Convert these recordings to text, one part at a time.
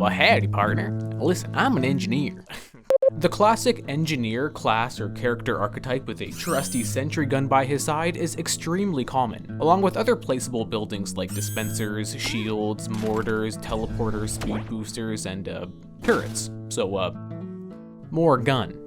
Well, howdy, partner. Listen, I'm an engineer. The classic engineer class or character archetype with a trusty sentry gun by his side is extremely common, along with other placeable buildings like dispensers, shields, mortars, teleporters, speed boosters, and turrets. So, more gun.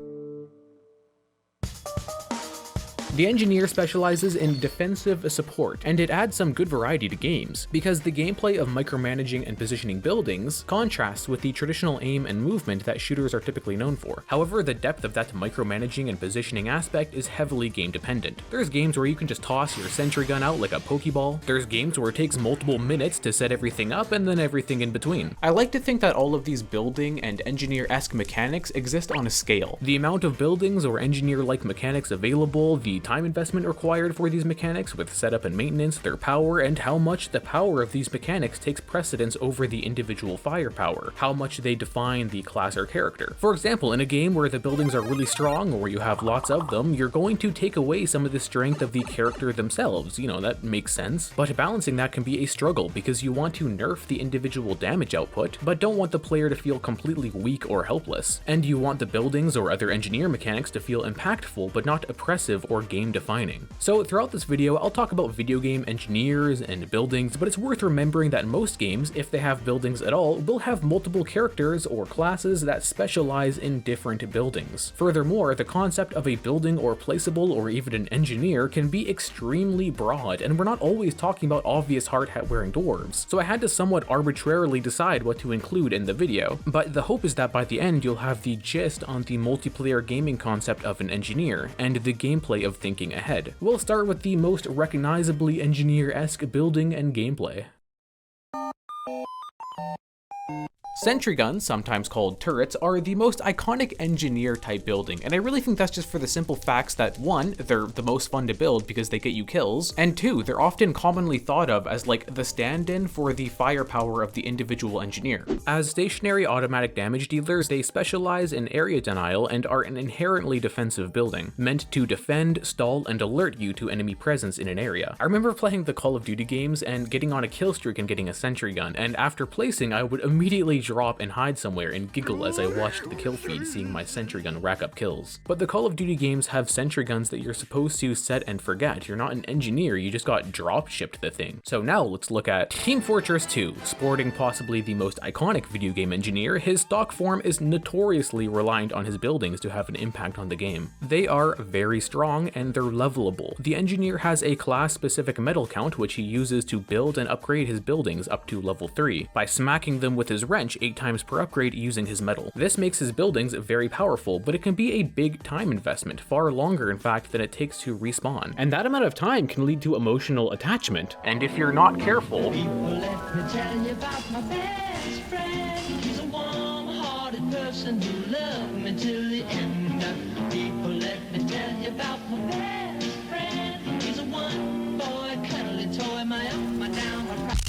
The engineer specializes in defensive support, and it adds some good variety to games, because the gameplay of micromanaging and positioning buildings contrasts with the traditional aim and movement that shooters are typically known for. However, the depth of that micromanaging and positioning aspect is heavily game dependent. There's games where you can just toss your sentry gun out like a pokeball. There's games where it takes multiple minutes to set everything up and then everything in between. I like to think that all of these building and engineer-esque mechanics exist on a scale. The amount of buildings or engineer-like mechanics available, the time investment required for these mechanics with setup and maintenance, their power, and how much the power of these mechanics takes precedence over the individual firepower, how much they define the class or character. For example, in a game where the buildings are really strong or you have lots of them, you're going to take away some of the strength of the character themselves, that makes sense. But balancing that can be a struggle because you want to nerf the individual damage output, but don't want the player to feel completely weak or helpless. And you want the buildings or other engineer mechanics to feel impactful but not oppressive or game defining. So throughout this video, I'll talk about video game engineers and buildings, but it's worth remembering that most games, if they have buildings at all, will have multiple characters or classes that specialize in different buildings. Furthermore, the concept of a building or placeable or even an engineer can be extremely broad, and we're not always talking about obvious hard hat wearing dwarves, so I had to somewhat arbitrarily decide what to include in the video. But the hope is that by the end you'll have the gist on the multiplayer gaming concept of an engineer, and the gameplay of thinking ahead. We'll start with the most recognizably engineer-esque building and gameplay. Sentry guns, sometimes called turrets, are the most iconic engineer-type building, and I really think that's just for the simple facts that 1, they're the most fun to build because they get you kills, and 2, they're often commonly thought of as like the stand-in for the firepower of the individual engineer. As stationary automatic damage dealers, they specialize in area denial and are an inherently defensive building, meant to defend, stall, and alert you to enemy presence in an area. I remember playing the Call of Duty games and getting on a kill streak and getting a sentry gun, and after placing, I would immediately drop and hide somewhere and giggle as I watched the kill feed seeing my sentry gun rack up kills. But the Call of Duty games have sentry guns that you're supposed to set and forget. You're not an engineer, you just got drop shipped the thing. So now let's look at Team Fortress 2. Sporting possibly the most iconic video game engineer, his stock form is notoriously reliant on his buildings to have an impact on the game. They are very strong and they're levelable. The engineer has a class specific metal count which he uses to build and upgrade his buildings up to level 3 by smacking them with his wrench 8 times per upgrade using his metal. This makes his buildings very powerful, but it can be a big time investment, far longer in fact than it takes to respawn. And that amount of time can lead to emotional attachment. And if you're not careful, People, let me tell you about my best friend. He's a warm-hearted person who loved me till the end. People, let me tell you about my best friend. He's a one-boy cuddly toy, my up, my down, my right.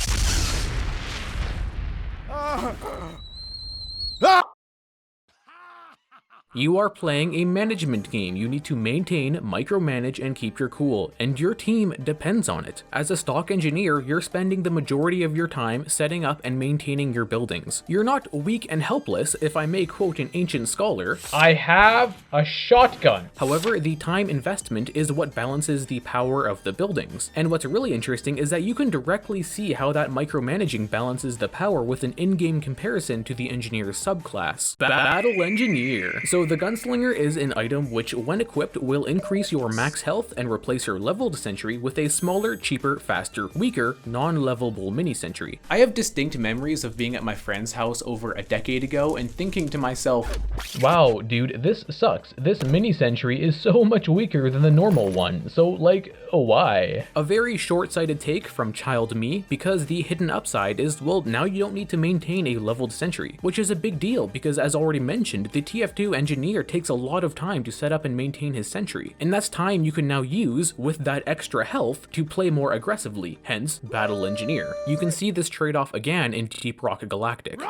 you are playing a management game. You need to maintain, micromanage, and keep your cool, and your team depends on it. As a stock engineer, you're spending the majority of your time setting up and maintaining your buildings. You're not weak and helpless, if I may quote an ancient scholar, I have a shotgun. However, the time investment is what balances the power of the buildings. And what's really interesting is that you can directly see how that micromanaging balances the power with an in-game comparison to the engineer's subclass, Battle Engineer. So the Gunslinger is an item which, when equipped, will increase your max health and replace your leveled sentry with a smaller, cheaper, faster, weaker, non-levelable mini-sentry. I have distinct memories of being at my friend's house over a decade ago and thinking to myself, wow, dude, this sucks. This mini-sentry is so much weaker than the normal one, so like, why? A very short-sighted take from child me, because the hidden upside is, well, now you don't need to maintain a leveled sentry, which is a big deal because, as already mentioned, the TF2 engineer takes a lot of time to set up and maintain his sentry, and that's time you can now use with that extra health to play more aggressively, hence Battle Engineer. You can see this trade-off again in Deep Rock Galactic.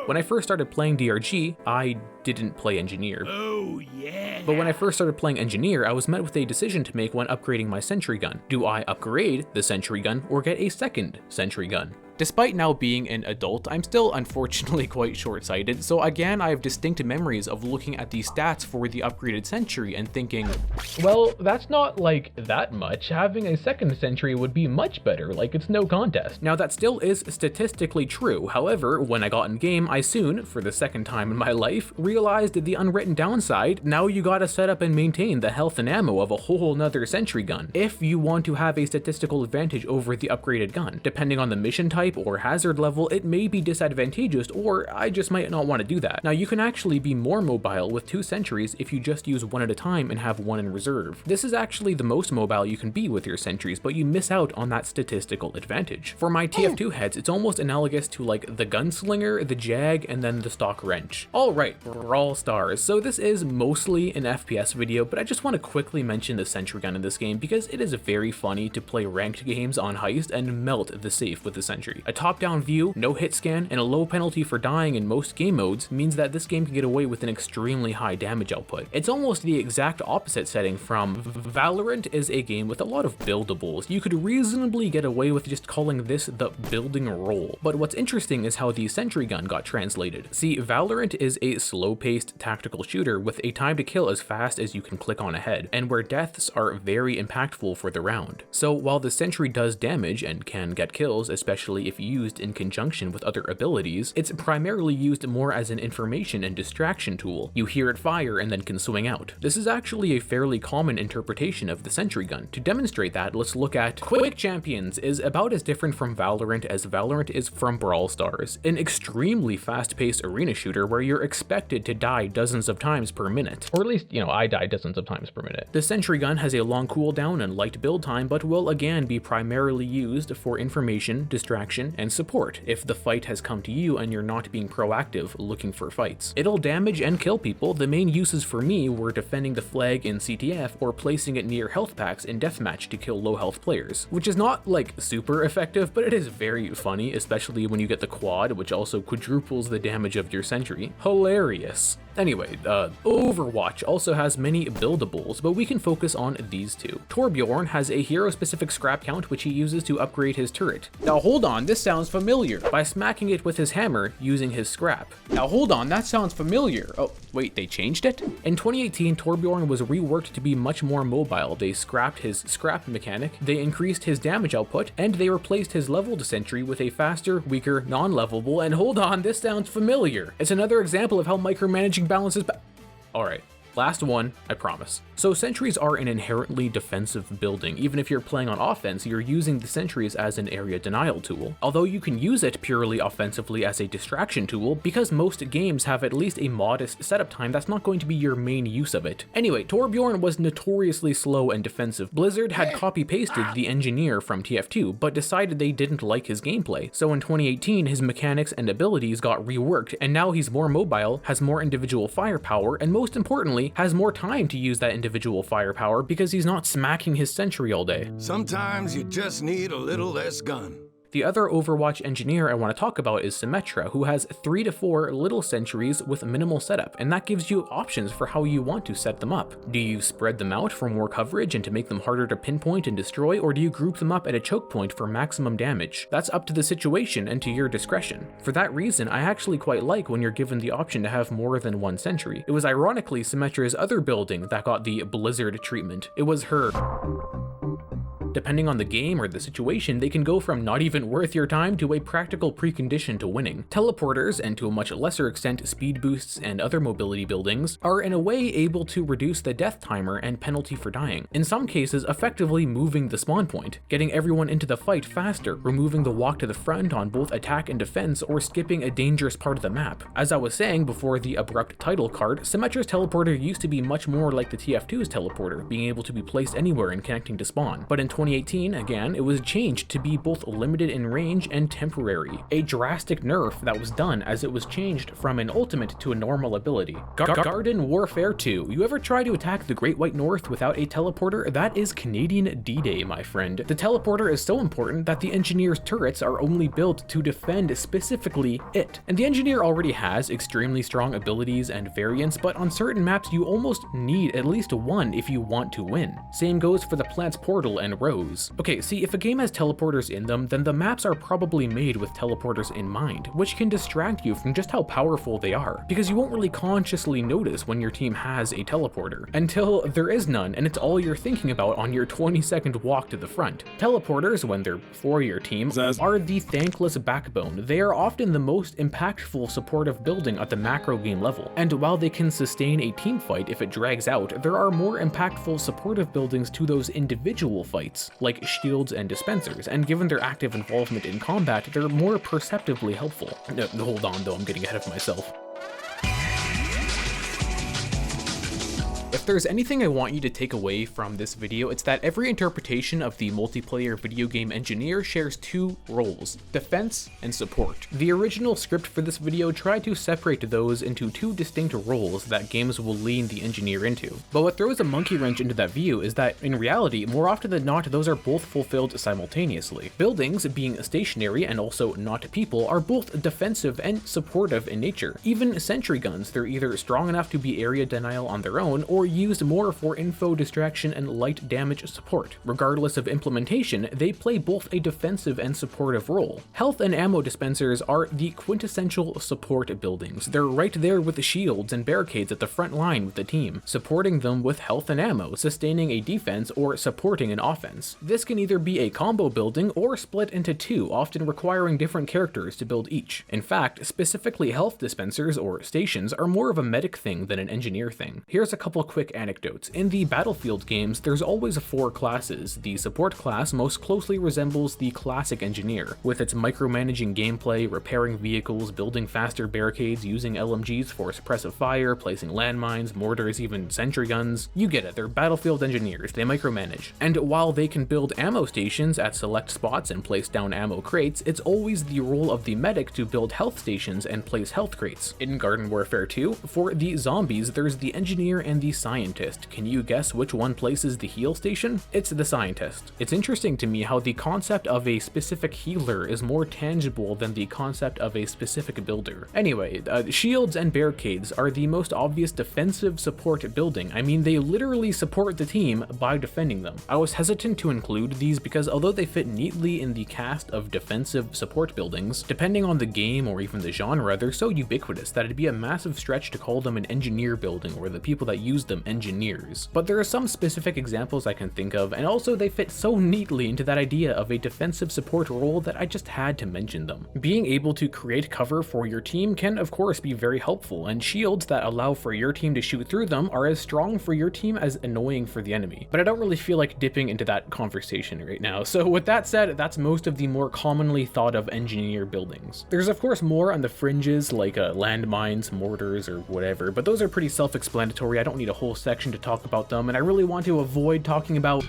When I first started playing DRG, I didn't play Engineer. Oh yeah! But when I first started playing Engineer, I was met with a decision to make when upgrading my Sentry gun. Do I upgrade the Sentry gun or get a second Sentry gun? Despite now being an adult, I'm still unfortunately quite short-sighted, so again I have distinct memories of looking at the stats for the upgraded Sentry and thinking, well, that's not like that much. Having a second Sentry would be much better, like it's no contest. Now that still is statistically true, however, when I got in game, I soon, for the second time in my life, realized the unwritten downside. Now you gotta set up and maintain the health and ammo of a whole nother Sentry gun if you want to have a statistical advantage over the upgraded gun. Depending on the mission type or hazard level, it may be disadvantageous, or I just might not want to do that. Now you can actually be more mobile with 2 Sentries if you just use one at a time and have one in reserve. This is actually the most mobile you can be with your Sentries, but you miss out on that statistical advantage. For my TF2 heads, it's almost analogous to like the Gunslinger, the Jag, and then the stock wrench. Alright, Brawl Stars. So this is mostly an FPS video, but I just want to quickly mention the Sentry gun in this game because it is very funny to play ranked games on Heist and melt the safe with the Sentry. A top-down view, no hit scan, and a low penalty for dying in most game modes means that this game can get away with an extremely high damage output. It's almost the exact opposite setting from Valorant is a game with a lot of buildables. You could reasonably get away with just calling this the building role. But what's interesting is how the Sentry gun got translated. See, Valorant is a slow-paced tactical shooter with a time to kill as fast as you can click on a head, and where deaths are very impactful for the round. So while the Sentry does damage and can get kills, especially if used in conjunction with other abilities, it's primarily used more as an information and distraction tool. You hear it fire and then can swing out. This is actually a fairly common interpretation of the Sentry gun. To demonstrate that, let's look at Quick Champions is about as different from Valorant as Valorant is from Brawl Stars, an extremely fast-paced arena shooter where you're expected to die dozens of times per minute. Or at least, I die dozens of times per minute. The Sentry gun has a long cooldown and light build time, but will again be primarily used for information, distraction, and support if the fight has come to you and you're not being proactive looking for fights. It'll damage and kill people. The main uses for me were defending the flag in CTF or placing it near health packs in deathmatch to kill low health players, which is not like super effective, but it is very funny, especially when you get the quad, which also quadruples the damage of your Sentry. Hilarious. Anyway, Overwatch also has many buildables, but we can focus on these two. Torbjorn has a hero-specific scrap count which he uses to upgrade his turret. Now hold on, this sounds familiar. By smacking it with his hammer using his scrap. Now hold on, that sounds familiar. Oh, wait, they changed it? In 2018, Torbjorn was reworked to be much more mobile. They scrapped his scrap mechanic, they increased his damage output, and they replaced his leveled Sentry with a faster, weaker, non-levelable, and hold on, this sounds familiar. It's another example of how micromanaging balances Alright. Last one, I promise. So Sentries are an inherently defensive building. Even if you're playing on offense, you're using the Sentries as an area denial tool. Although you can use it purely offensively as a distraction tool, because most games have at least a modest setup time, that's not going to be your main use of it. Anyway, Torbjorn was notoriously slow and defensive. Blizzard had copy-pasted the engineer from TF2, but decided they didn't like his gameplay. So in 2018, his mechanics and abilities got reworked, and now he's more mobile, has more individual firepower, and most importantly, has more time to use that individual firepower because he's not smacking his Sentry all day. Sometimes you just need a little less gun. The other Overwatch engineer I want to talk about is Symmetra, who has 3 to 4 little Sentries with minimal setup, and that gives you options for how you want to set them up. Do you spread them out for more coverage and to make them harder to pinpoint and destroy, or do you group them up at a choke point for maximum damage? That's up to the situation and to your discretion. For that reason, I actually quite like when you're given the option to have more than one Sentry. It was ironically Symmetra's other building that got the Blizzard treatment. It was her. Depending on the game or the situation, they can go from not even worth your time to a practical precondition to winning. Teleporters, and to a much lesser extent speed boosts and other mobility buildings, are in a way able to reduce the death timer and penalty for dying, in some cases effectively moving the spawn point, getting everyone into the fight faster, removing the walk to the front on both attack and defense, or skipping a dangerous part of the map. As I was saying before the abrupt title card, Symmetra's teleporter used to be much more like the TF2's teleporter, being able to be placed anywhere and connecting to spawn, but in 2018, again, it was changed to be both limited in range and temporary. A drastic nerf that was done as it was changed from an ultimate to a normal ability. Garden Warfare 2. You ever try to attack the Great White North without a teleporter? That is Canadian D-Day, my friend. The teleporter is so important that the engineer's turrets are only built to defend specifically it. And the engineer already has extremely strong abilities and variants, but on certain maps you almost need at least one if you want to win. Same goes for the Plant's Portal and rows. Okay, see, if a game has teleporters in them, then the maps are probably made with teleporters in mind, which can distract you from just how powerful they are, because you won't really consciously notice when your team has a teleporter, until there is none and it's all you're thinking about on your 20-second walk to the front. Teleporters, when they're for your team, are the thankless backbone. They are often the most impactful supportive building at the macro game level, and while they can sustain a team fight if it drags out, there are more impactful supportive buildings to those individual fights, like shields and dispensers, and given their active involvement in combat, they're more perceptively helpful. Hold on though, I'm getting ahead of myself. If there's anything I want you to take away from this video, it's that every interpretation of the multiplayer video game engineer shares two roles: defense and support. The original script for this video tried to separate those into two distinct roles that games will lean the engineer into. But what throws a monkey wrench into that view is that, in reality, more often than not, those are both fulfilled simultaneously. Buildings, being stationary and also not people, are both defensive and supportive in nature. Even sentry guns, they're either strong enough to be area denial on their own, or used more for info distraction and light damage support. Regardless of implementation, they play both a defensive and supportive role. Health and ammo dispensers are the quintessential support buildings. They're right there with the shields and barricades at the front line with the team, supporting them with health and ammo, sustaining a defense, or supporting an offense. This can either be a combo building or split into two, often requiring different characters to build each. In fact, specifically health dispensers or stations are more of a medic thing than an engineer thing. Here's a couple quick anecdotes. In the Battlefield games, there's always four classes. The support class most closely resembles the classic engineer, with its micromanaging gameplay, repairing vehicles, building faster barricades, using LMGs for suppressive fire, placing landmines, mortars, even sentry guns. You get it, they're Battlefield engineers, they micromanage. And while they can build ammo stations at select spots and place down ammo crates, it's always the role of the medic to build health stations and place health crates. In Garden Warfare 2, for the zombies, there's the engineer and the scientist. Can you guess which one places the heal station? It's the scientist. It's interesting to me how the concept of a specific healer is more tangible than the concept of a specific builder. Anyway, shields and barricades are the most obvious defensive support building. I mean, they literally support the team by defending them. I was hesitant to include these because although they fit neatly in the cast of defensive support buildings, depending on the game or even the genre, they're so ubiquitous that it'd be a massive stretch to call them an engineer building or the people that use them engineers. But there are some specific examples I can think of, and also they fit so neatly into that idea of a defensive support role that I just had to mention them. Being able to create cover for your team can of course be very helpful, and shields that allow for your team to shoot through them are as strong for your team as annoying for the enemy. But I don't really feel like dipping into that conversation right now. So with that said, that's most of the more commonly thought of engineer buildings. There's of course more on the fringes like landmines, mortars, or whatever, but those are pretty self-explanatory. I don't need a whole section to talk about them, and I really want to avoid talking about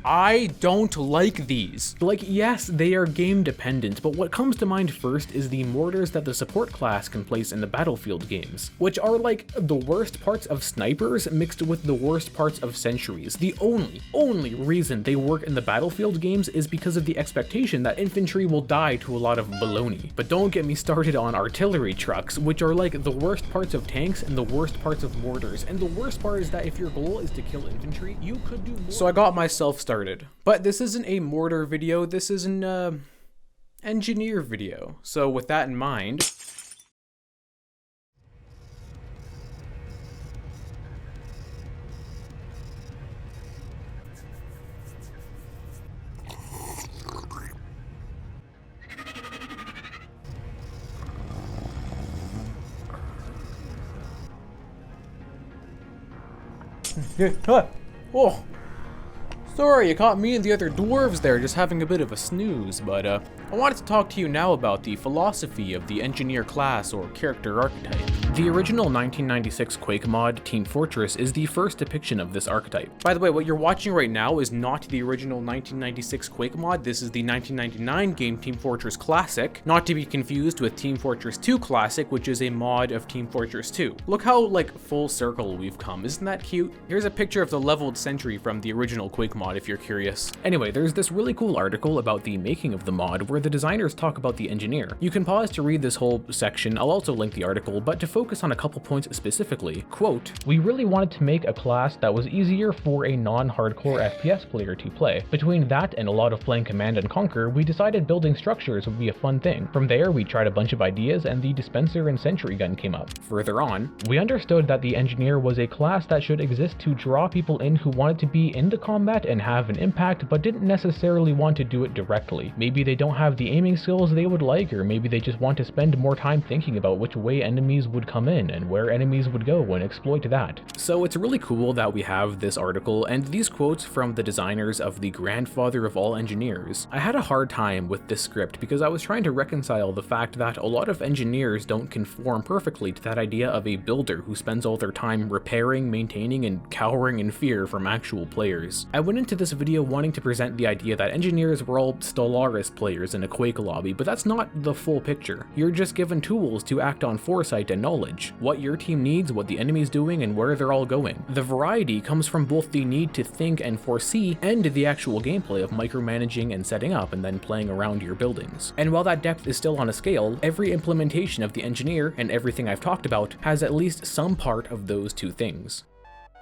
I don't like these. Like, yes, they are game dependent, but what comes to mind first is the mortars that the support class can place in the Battlefield games, which are like the worst parts of snipers mixed with the worst parts of sentries. The only reason they work in the Battlefield games is because of the expectation that infantry will die to a lot of baloney. But don't get me started on artillery trucks, which are like the worst parts of tanks and the worst parts of mortars. And the worst part is that if your goal is to kill infantry, you could do more. So I got myself started. But this isn't a mortar video, this is an engineer video. So with that in mind, oh. Sorry, you caught me and the other dwarves there just having a bit of a snooze, but I wanted to talk to you now about the philosophy of the engineer class or character archetype. The original 1996 Quake mod, Team Fortress, is the first depiction of this archetype. By the way, what you're watching right now is not the original 1996 Quake mod, this is the 1999 game Team Fortress Classic, not to be confused with Team Fortress 2 Classic, which is a mod of Team Fortress 2. Look how, like, full circle we've come, isn't that cute? Here's a picture of the leveled Sentry from the original Quake mod if you're curious. Anyway, there's this really cool article about the making of the mod where the designers talk about the engineer. You can pause to read this whole section, I'll also link the article, but to focus focus on a couple points specifically. Quote, "We really wanted to make a class that was easier for a non-hardcore FPS player to play. Between that and a lot of playing Command and Conquer, we decided building structures would be a fun thing. From there, we tried a bunch of ideas and the dispenser and sentry gun came up." Further on, "We understood that the engineer was a class that should exist to draw people in who wanted to be into combat and have an impact, but didn't necessarily want to do it directly. Maybe they don't have the aiming skills they would like, or maybe they just want to spend more time thinking about which way enemies would come in and where enemies would go and exploit that." So it's really cool that we have this article and these quotes from the designers of the grandfather of all engineers. I had a hard time with this script because I was trying to reconcile the fact that a lot of engineers don't conform perfectly to that idea of a builder who spends all their time repairing, maintaining, and cowering in fear from actual players. I went into this video wanting to present the idea that engineers were all Stellaris players in a Quake lobby, but that's not the full picture. You're just given tools to act on foresight and knowledge, what your team needs, what the enemy's doing, and where they're all going. The variety comes from both the need to think and foresee and the actual gameplay of micromanaging and setting up and then playing around your buildings. And while that depth is still on a scale, every implementation of the engineer and everything I've talked about has at least some part of those two things.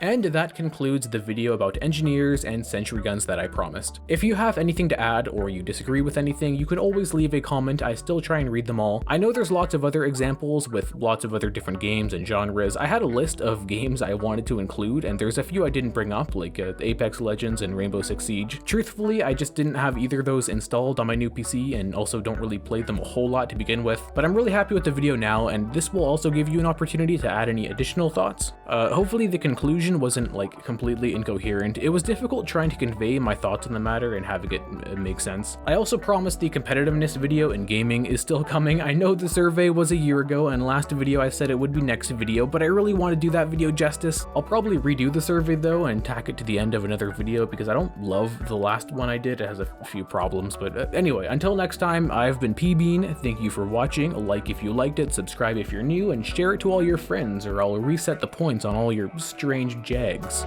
And that concludes the video about engineers and sentry guns that I promised. If you have anything to add or you disagree with anything, you can always leave a comment. I still try and read them all. I know there's lots of other examples with lots of other different games and genres. I had a list of games I wanted to include, and there's a few I didn't bring up, like Apex Legends and Rainbow Six Siege. Truthfully, I just didn't have either of those installed on my new PC and also don't really play them a whole lot to begin with, but I'm really happy with the video now, and this will also give you an opportunity to add any additional thoughts. Hopefully the conclusion wasn't like completely incoherent. It was difficult trying to convey my thoughts on the matter and having it make sense. I also promised the competitiveness video in gaming is still coming. I know the survey was a year ago and last video I said it would be next video, but I really want to do that video justice. I'll probably redo the survey though and tack it to the end of another video because I don't love the last one I did. It has a few problems, but anyway, until next time, I've been P-Bean. Thank you for watching. Like if you liked it, subscribe if you're new, and share it to all your friends or I'll reset the points on all your strange jags.